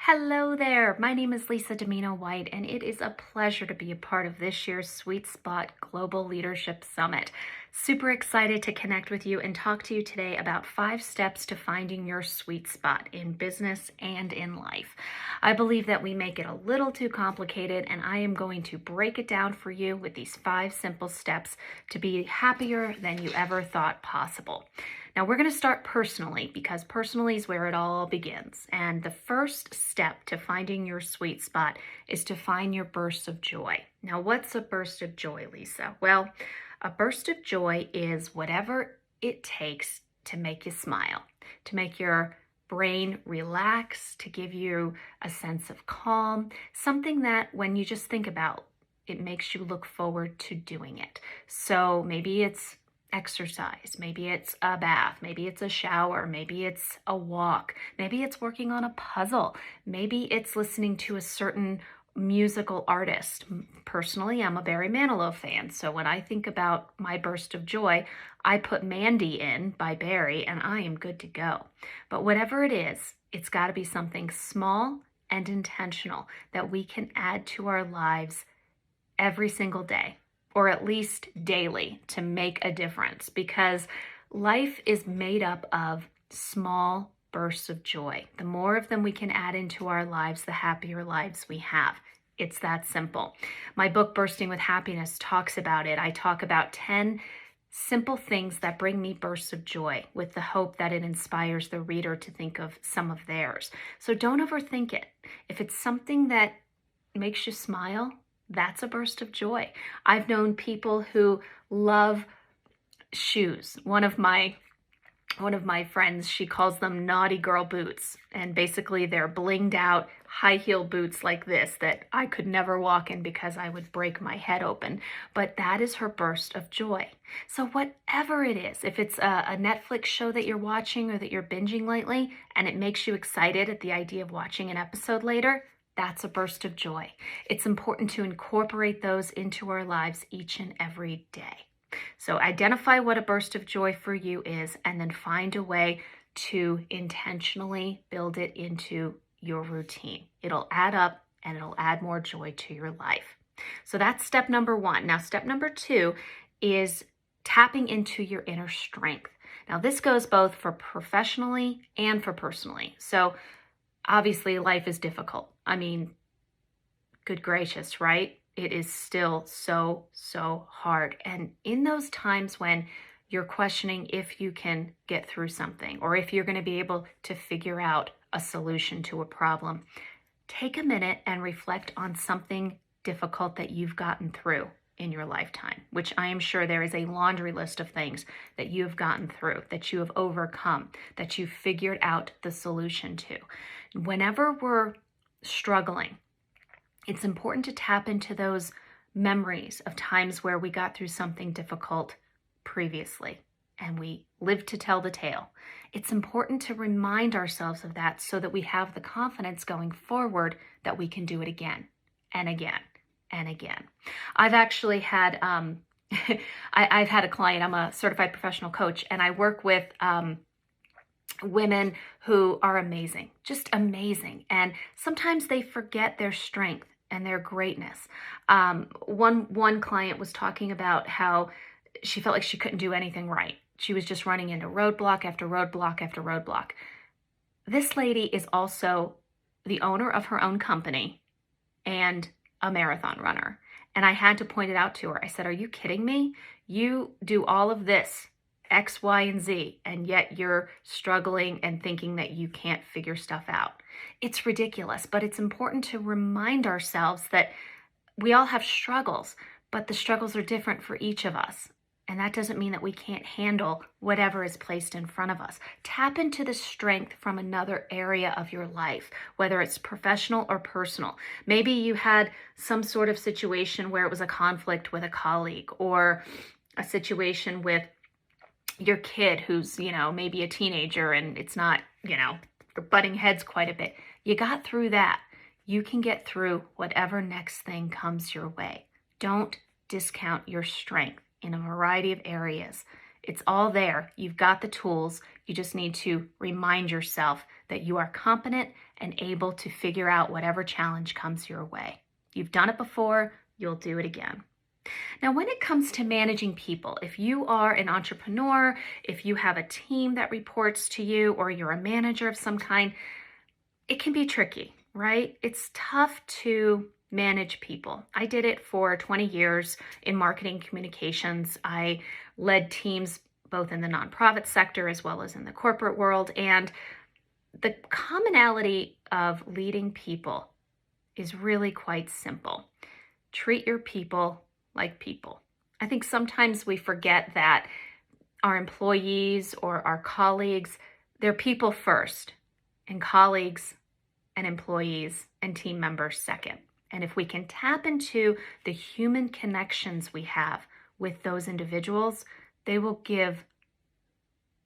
Hello there. My name is Lisa Dimino White, and it is a pleasure to be a part of this year's Sweet Spot Global Leadership Summit. Super excited to connect with you and talk to you today about 5 steps to finding your sweet spot in business and in life. I believe that we make it a little too complicated, and I am going to break it down for you with these 5 simple steps to be happier than you ever thought possible. Now, we're going to start personally because personally is where it all begins. And the first step to finding your sweet spot is to find your burst of joy. Now, what's a burst of joy, Lisa? Well, a burst of joy is whatever it takes to make you smile, to make your brain relax, to give you a sense of calm, something that when you just think about, it makes you look forward to doing it. So maybe it's exercise, maybe it's a bath, maybe it's a shower, maybe it's a walk, maybe it's working on a puzzle, maybe it's listening to a certain musical artist. Personally, I'm a Barry Manilow fan, so when I think about my burst of joy, I put Mandy in by Barry and I am good to go. But whatever it is, it's got to be something small and intentional that we can add to our lives every single day, or at least daily, to make a difference, because life is made up of small bursts of joy. The more of them we can add into our lives, the happier lives we have. It's that simple. My book, Bursting with Happiness, talks about it. I talk about 10 simple things that bring me bursts of joy with the hope that it inspires the reader to think of some of theirs. So don't overthink it. If it's something that makes you smile, that's a burst of joy. I've known people who love shoes. One of my friends, she calls them naughty girl boots. And basically they're blinged out high heel boots like this that I could never walk in because I would break my head open. But that is her burst of joy. So whatever it is, if it's a Netflix show that you're watching or that you're binging lately and it makes you excited at the idea of watching an episode later, that's a burst of joy. It's important to incorporate those into our lives each and every day. So identify what a burst of joy for you is, and then find a way to intentionally build it into your routine. It'll add up and it'll add more joy to your life. So that's step number 1. Now, step number 2 is tapping into your inner strength. Now, this goes both for professionally and for personally. So obviously, life is difficult. I mean, good gracious, right? It is still so hard. And in those times when you're questioning if you can get through something or if you're going to be able to figure out a solution to a problem, take a minute and reflect on something difficult that you've gotten through in your lifetime, which I am sure there is a laundry list of things that you have gotten through, that you have overcome, that you've figured out the solution to. Whenever we're struggling, it's important to tap into those memories of times where we got through something difficult previously and we lived to tell the tale. It's important to remind ourselves of that so that we have the confidence going forward that we can do it again and again and again. I've actually had, I've had a client, I'm a certified professional coach, and I work with women who are amazing, just amazing. And sometimes they forget their strength and their greatness. One client was talking about how she felt like she couldn't do anything right. She was just running into roadblock after roadblock after roadblock. This lady is also the owner of her own company and a marathon runner. And I had to point it out to her. I said, "Are you kidding me? You do all of this, X, Y, and Z, and yet you're struggling and thinking that you can't figure stuff out." It's ridiculous, but it's important to remind ourselves that we all have struggles, but the struggles are different for each of us. And that doesn't mean that we can't handle whatever is placed in front of us. Tap into the strength from another area of your life, whether it's professional or personal. Maybe you had some sort of situation where it was a conflict with a colleague or a situation with your kid who's, maybe a teenager and it's not, they're butting heads quite a bit. You got through that. You can get through whatever next thing comes your way. Don't discount your strength in a variety of areas. It's all there. You've got the tools. You just need to remind yourself that you are competent and able to figure out whatever challenge comes your way. You've done it before, you'll do it again. Now, when it comes to managing people, if you are an entrepreneur, if you have a team that reports to you, or you're a manager of some kind, it can be tricky, right? It's tough to manage people. I did it for 20 years in marketing communications. I led teams both in the nonprofit sector as well as in the corporate world. And the commonality of leading people is really quite simple. Treat your people like people. I think sometimes we forget that our employees or our colleagues, they're people first, and colleagues and employees and team members second. And if we can tap into the human connections we have with those individuals, they will give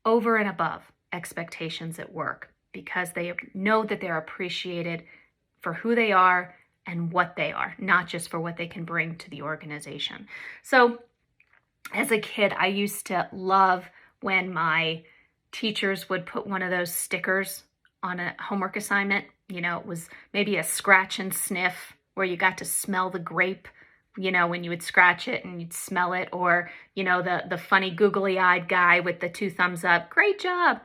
over and above expectations at work because they know that they're appreciated for who they are and what they are, not just for what they can bring to the organization. So as a kid, I used to love when my teachers would put one of those stickers on a homework assignment. You know, it was maybe a scratch and sniff where you got to smell the grape, you know, when you would scratch it and you'd smell it, or, you know, the funny googly-eyed guy with the 2 thumbs up, great job.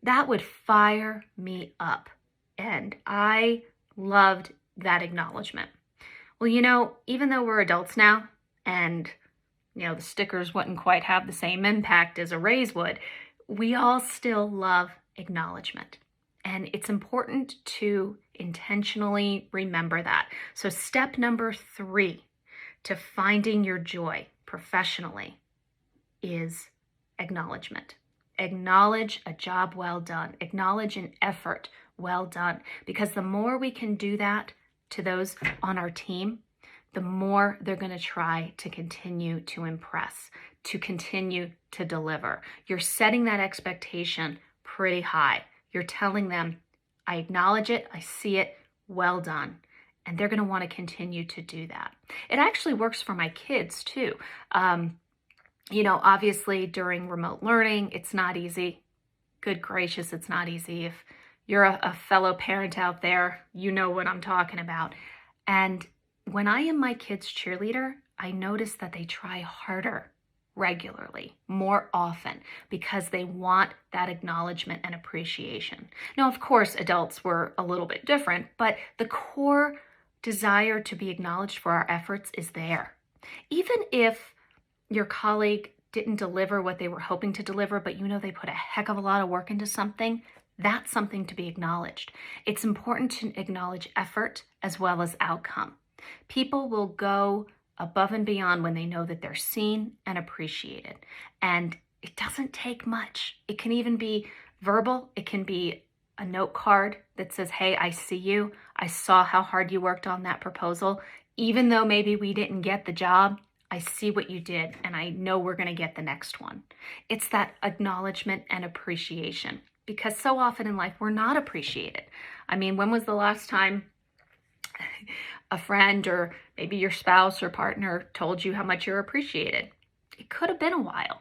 That would fire me up. And I loved that acknowledgement. Well, you know, even though we're adults now and, you know, the stickers wouldn't quite have the same impact as a raise would, we all still love acknowledgement. And it's important to intentionally remember that. So step number 3 to finding your joy professionally is acknowledgement. Acknowledge a job well done. Acknowledge an effort well done. Because the more we can do that to those on our team, the more they're going to try to continue to impress, to continue to deliver. You're setting that expectation pretty high. You're telling them, I acknowledge it, I see it, well done. And they're going to want to continue to do that. It actually works for my kids too. You know, obviously during remote learning, it's not easy. Good gracious, it's not easy. If you're a fellow parent out there, you know what I'm talking about. And when I am my kids' cheerleader, I notice that they try harder regularly, more often, because they want that acknowledgement and appreciation. Now, of course, adults were a little bit different, but the core desire to be acknowledged for our efforts is there. Even if your colleague didn't deliver what they were hoping to deliver, but you know they put a heck of a lot of work into something, that's something to be acknowledged. It's important to acknowledge effort as well as outcome. People will go above and beyond when they know that they're seen and appreciated. And it doesn't take much. It can even be verbal. It can be a note card that says, hey, I see you. I saw how hard you worked on that proposal. Even though maybe we didn't get the job, I see what you did, and I know we're going to get the next one. It's that acknowledgement and appreciation, because so often in life, we're not appreciated. I mean, when was the last time a friend or maybe your spouse or partner told you how much you're appreciated? It could have been a while.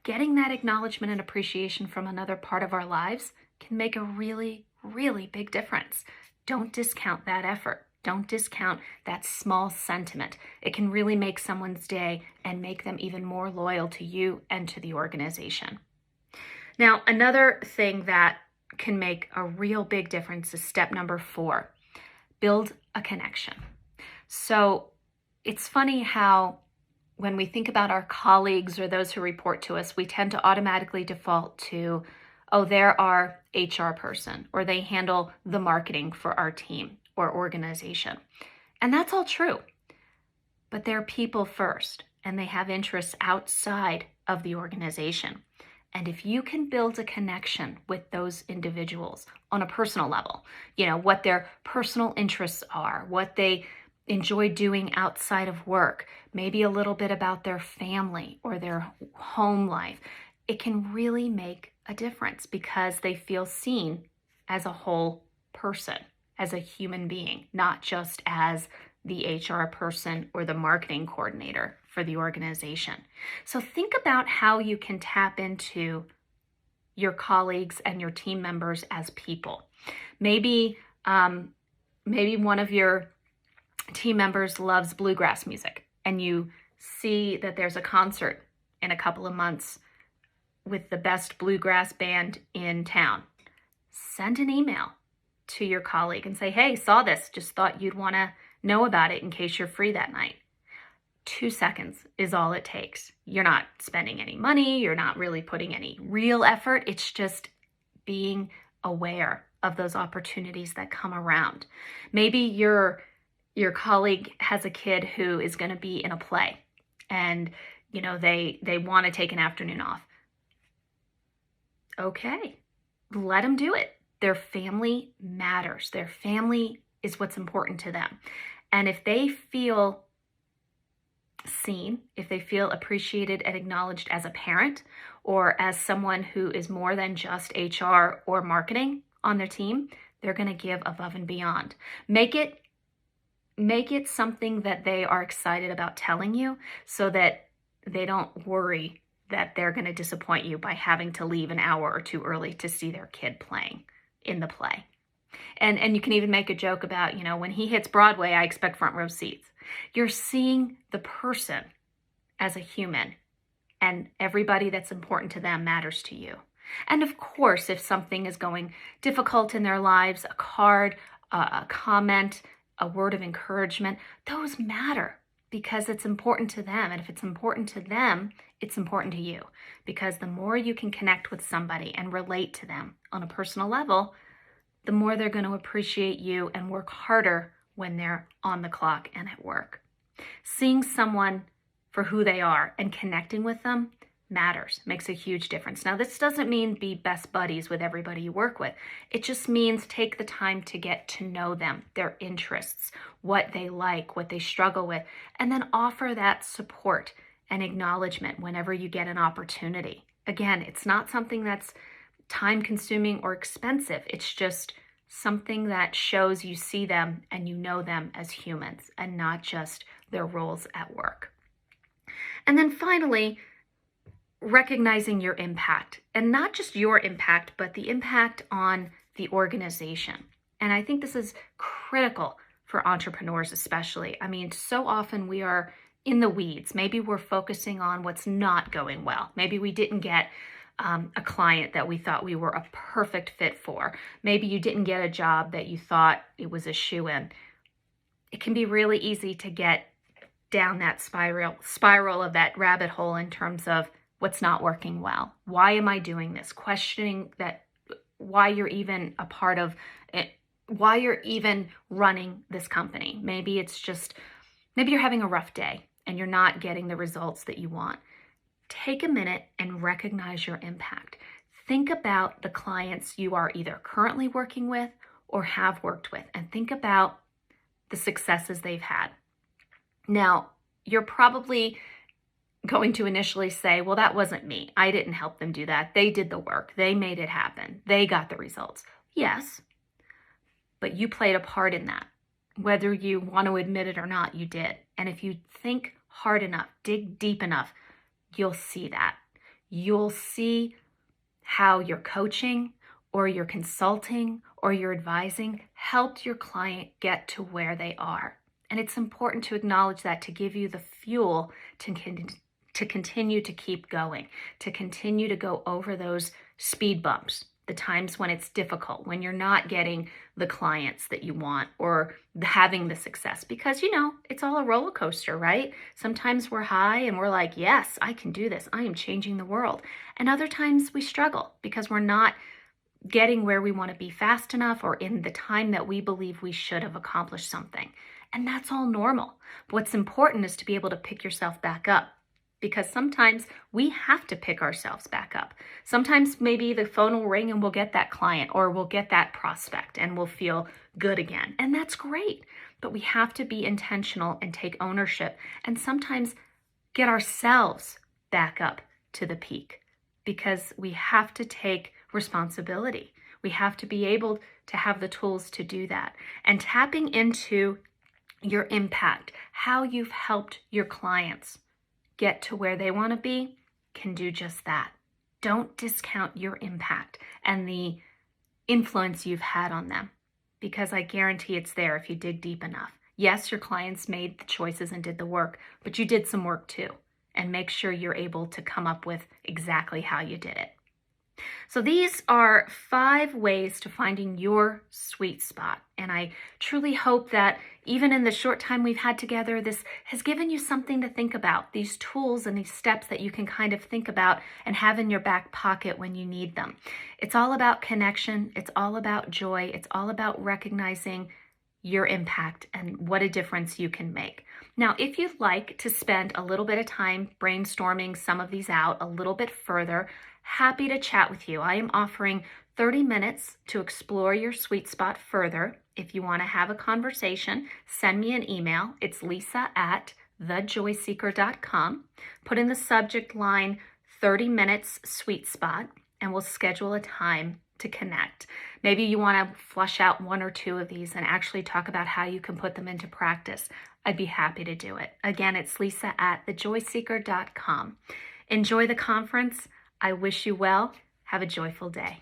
Getting that acknowledgement and appreciation from another part of our lives can make a really, really big difference. Don't discount that effort. Don't discount that small sentiment. It can really make someone's day and make them even more loyal to you and to the organization. Now, another thing that can make a real big difference is step number 4. Build a connection. So it's funny how when we think about our colleagues or those who report to us, we tend to automatically default to, oh, they're our HR person, or they handle the marketing for our team or organization. And that's all true. But they're people first, and they have interests outside of the organization. And if you can build a connection with those individuals on a personal level, you know, what their personal interests are, what they enjoy doing outside of work, maybe a little bit about their family or their home life, it can really make a difference because they feel seen as a whole person, as a human being, not just as the HR person or the marketing coordinator for the organization. So think about how you can tap into your colleagues and your team members as people. Maybe one of your team members loves bluegrass music, and you see that there's a concert in a couple of months with the best bluegrass band in town. Send an email to your colleague and say, hey, saw this, just thought you'd want to know about it in case you're free that night. 2 seconds is all it takes. You're not spending any money. You're not really putting any real effort. It's just being aware of those opportunities that come around. Maybe your colleague has a kid who is going to be in a play, and they want to take an afternoon off. Okay, let them do it. Their family matters. Their family is what's important to them. And if they feel seen, if they feel appreciated and acknowledged as a parent or as someone who is more than just HR or marketing on their team, they're going to give above and beyond. Make it something that they are excited about telling you, so that they don't worry that they're going to disappoint you by having to leave an hour or two early to see their kid playing in the play. And you can even make a joke about, when he hits Broadway, I expect front row seats. You're seeing the person as a human, and everybody that's important to them matters to you. And of course, if something is going difficult in their lives, a card, a comment, a word of encouragement, those matter because it's important to them. And if it's important to them, it's important to you, because the more you can connect with somebody and relate to them on a personal level, the more they're going to appreciate you and work harder when they're on the clock and at work. Seeing someone for who they are and connecting with them matters, makes a huge difference. Now, this doesn't mean be best buddies with everybody you work with. It just means take the time to get to know them, their interests, what they like, what they struggle with, and then offer that support and acknowledgement whenever you get an opportunity. Again, it's not something that's time-consuming or expensive. It's just something that shows you see them and you know them as humans and not just their roles at work. And then finally, recognizing your impact, and not just your impact, but the impact on the organization. And I think this is critical for entrepreneurs especially. I mean, so often we are in the weeds. Maybe we're focusing on what's not going well. Maybe we didn't get a client that we thought we were a perfect fit for. Maybe you didn't get a job that you thought it was a shoo-in. It can be really easy to get down that spiral of that rabbit hole in terms of what's not working well. Why am I doing this? Questioning that, why you're even a part of it, why you're even running this company. Maybe you're having a rough day and you're not getting the results that you want. Take a minute and recognize your impact. Think about the clients you are either currently working with or have worked with, and think about the successes they've had. Now, you're probably going to initially say, well, that wasn't me. I didn't help them do that. They did the work. They made it happen. They got the results. Yes, but you played a part in that. Whether you want to admit it or not, you did. And if you think hard enough, dig deep enough, you'll see that. You'll see how your coaching or your consulting or your advising helped your client get to where they are. And it's important to acknowledge that, to give you the fuel to continue to keep going, to continue to go over those speed bumps, the times when it's difficult, when you're not getting the clients that you want or having the success, because it's all a roller coaster, right? Sometimes we're high and we're like, yes, I can do this. I am changing the world. And other times we struggle because we're not getting where we want to be fast enough or in the time that we believe we should have accomplished something. And that's all normal. What's important is to be able to pick yourself back up, because sometimes we have to pick ourselves back up. Sometimes maybe the phone will ring and we'll get that client or we'll get that prospect and we'll feel good again. And that's great. But we have to be intentional and take ownership and sometimes get ourselves back up to the peak, because we have to take responsibility. We have to be able to have the tools to do that. And tapping into your impact, how you've helped your clients get to where they want to be, can do just that. don't discount your impact and the influence you've had on them, because I guarantee it's there if you dig deep enough. Yes, your clients made the choices and did the work, but you did some work too. And make sure you're able to come up with exactly how you did it. So these are 5 ways to finding your sweet spot. And I truly hope that even in the short time we've had together, this has given you something to think about, these tools and these steps that you can kind of think about and have in your back pocket when you need them. It's all about connection. It's all about joy. It's all about recognizing your impact and what a difference you can make. Now, if you'd like to spend a little bit of time brainstorming some of these out a little bit further, happy to chat with you. I am offering 30 minutes to explore your sweet spot further. If you want to have a conversation, send me an email. It's lisa@thejoyseeker.com. Put in the subject line 30 minutes sweet spot, and we'll schedule a time to connect. Maybe you want to flush out 1 or 2 of these and actually talk about how you can put them into practice. I'd be happy to do it. Again, it's lisa@thejoyseeker.com. Enjoy the conference. I wish you well. Have a joyful day.